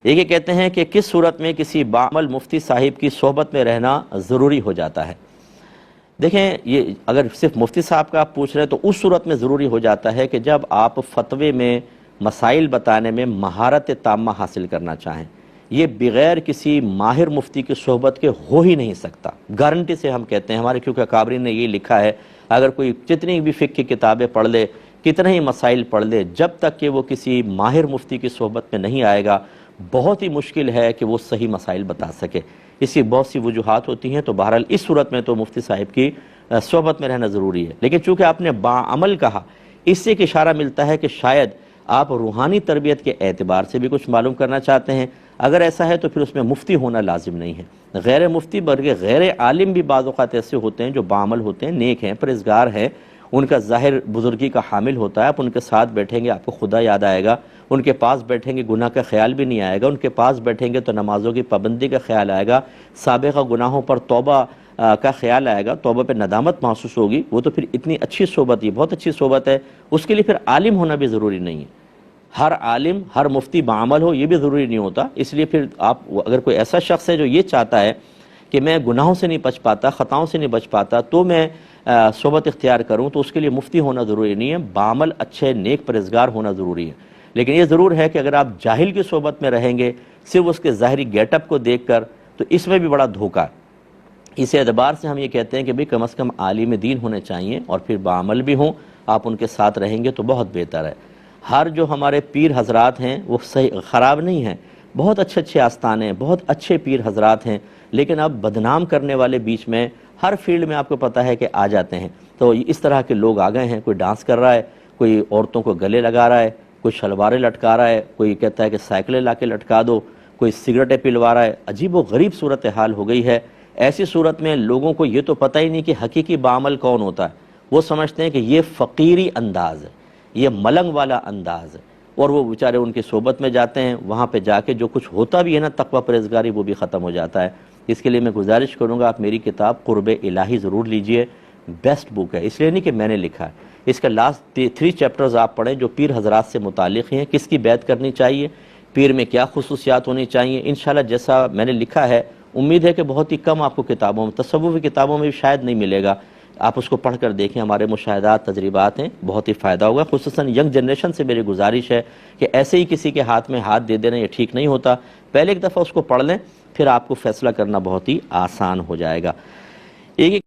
ایک یہ کہتے ہیں کہ کس صورت میں کسی باعمل مفتی صاحب کی صحبت میں رہنا ضروری ہو جاتا ہے۔ دیکھیں، یہ اگر صرف مفتی صاحب کا آپ پوچھ رہے ہیں تو اس صورت میں ضروری ہو جاتا ہے کہ جب آپ فتوے میں مسائل بتانے میں مہارت تامہ حاصل کرنا چاہیں۔ یہ بغیر کسی ماہر مفتی کی صحبت کے ہو ہی نہیں سکتا، گارنٹی سے ہم کہتے ہیں۔ ہمارے کیونکہ اکابرین نے یہ لکھا ہے، اگر کوئی جتنی بھی فقہ کی کتابیں پڑھ لے، کتنے ہی مسائل پڑھ لے، جب تک کہ وہ کسی ماہر مفتی کی صحبت میں نہیں آئے گا، بہت ہی مشکل ہے کہ وہ صحیح مسائل بتا سکے۔ اس کی بہت سی وجوہات ہوتی ہیں، تو بہرحال اس صورت میں تو مفتی صاحب کی صحبت میں رہنا ضروری ہے۔ لیکن چونکہ آپ نے باعمل کہا، اس سے ایک اشارہ ملتا ہے کہ شاید آپ روحانی تربیت کے اعتبار سے بھی کچھ معلوم کرنا چاہتے ہیں۔ اگر ایسا ہے تو پھر اس میں مفتی ہونا لازم نہیں ہے۔ غیر مفتی بلکہ غیر عالم بھی بعض اوقات ایسے ہوتے ہیں جو باعمل ہوتے ہیں، نیک ہیں، پرہیزگار ہیں، ان کا ظاہر بزرگی کا حامل ہوتا ہے۔ آپ ان کے ساتھ بیٹھیں گے، آپ کو خدا یاد آئے گا، ان کے پاس بیٹھیں گے گناہ کا خیال بھی نہیں آئے گا، ان کے پاس بیٹھیں گے تو نمازوں کی پابندی کا خیال آئے گا، سابقہ گناہوں پر توبہ کا خیال آئے گا، توبہ پہ ندامت محسوس ہوگی۔ وہ تو پھر اتنی اچھی صحبت، یہ بہت اچھی صحبت ہے۔ اس کے لیے پھر عالم ہونا بھی ضروری نہیں ہے، ہر عالم ہر مفتی باعمل ہو یہ بھی ضروری نہیں ہوتا۔ اس لیے پھر آپ اگر کوئی ایسا شخص ہے جو یہ چاہتا ہے کہ میں گناہوں سے نہیں بچ پاتا، خطاؤں سے نہیں بچ پاتا، تو میں صحبت اختیار کروں، تو اس کے لیے مفتی ہونا ضروری نہیں ہے، باعمل اچھے نیک پرہیزگار ہونا ضروری ہے۔ لیکن یہ ضرور ہے کہ اگر آپ جاہل کی صحبت میں رہیں گے صرف اس کے ظاہری گیٹ اپ کو دیکھ کر، تو اس میں بھی بڑا دھوکہ ہے۔ اس اعتبار سے ہم یہ کہتے ہیں کہ بھئی کم از کم عالم دین ہونے چاہیے، اور پھر باعمل بھی ہوں، آپ ان کے ساتھ رہیں گے تو بہت بہتر ہے۔ ہر جو ہمارے پیر حضرات ہیں وہ صحیح خراب نہیں ہیں، بہت اچھے اچھے آستانے ہیں، بہت اچھے پیر حضرات ہیں، لیکن اب بدنام کرنے والے بیچ میں ہر فیلڈ میں آپ کو پتہ ہے کہ آ جاتے ہیں۔ تو اس طرح کے لوگ آ گئے ہیں، کوئی ڈانس کر رہا ہے، کوئی عورتوں کو گلے لگا رہا ہے، کوئی شلواریں لٹکا رہا ہے، کوئی کہتا ہے کہ سائیکلیں لا کے لٹکا دو، کوئی سگریٹیں پلوا رہا ہے۔ عجیب و غریب صورتحال ہو گئی ہے۔ ایسی صورت میں لوگوں کو یہ تو پتہ ہی نہیں کہ حقیقی باعمل کون ہوتا ہے۔ وہ سمجھتے ہیں کہ یہ فقیری انداز ہے، یہ ملنگ والا انداز ہے، اور وہ بیچارے ان کی صحبت میں جاتے ہیں، وہاں پہ جا کے جو کچھ ہوتا بھی ہے نا تقوی پرہیزگاری، وہ بھی ختم ہو جاتا ہے۔ اس کے لیے میں گزارش کروں گا آپ میری کتاب قرب الہی ضرور لیجئے، بیسٹ بک ہے۔ اس لیے نہیں کہ میں نے لکھا ہے، اس کا لاسٹ 3 چیپٹرز آپ پڑھیں جو پیر حضرات سے متعلق ہیں، کس کی بیعت کرنی چاہیے، پیر میں کیا خصوصیات ہونی چاہیے۔ انشاءاللہ جیسا میں نے لکھا ہے، امید ہے کہ بہت ہی کم آپ کو کتابوں میں، تصوفی کتابوں میں بھی شاید نہیں ملے گا۔ آپ اس کو پڑھ کر دیکھیں، ہمارے مشاہدات، تجربات ہیں، بہت ہی فائدہ ہوگا۔ خصوصاً ینگ جنریشن سے میری گزارش ہے کہ ایسے ہی کسی کے ہاتھ میں ہاتھ دے دینا یہ ٹھیک نہیں ہوتا۔ پہلے ایک دفعہ اس کو پڑھ لیں، پھر آپ کو فیصلہ کرنا بہت ہی آسان ہو جائے گا۔ ایک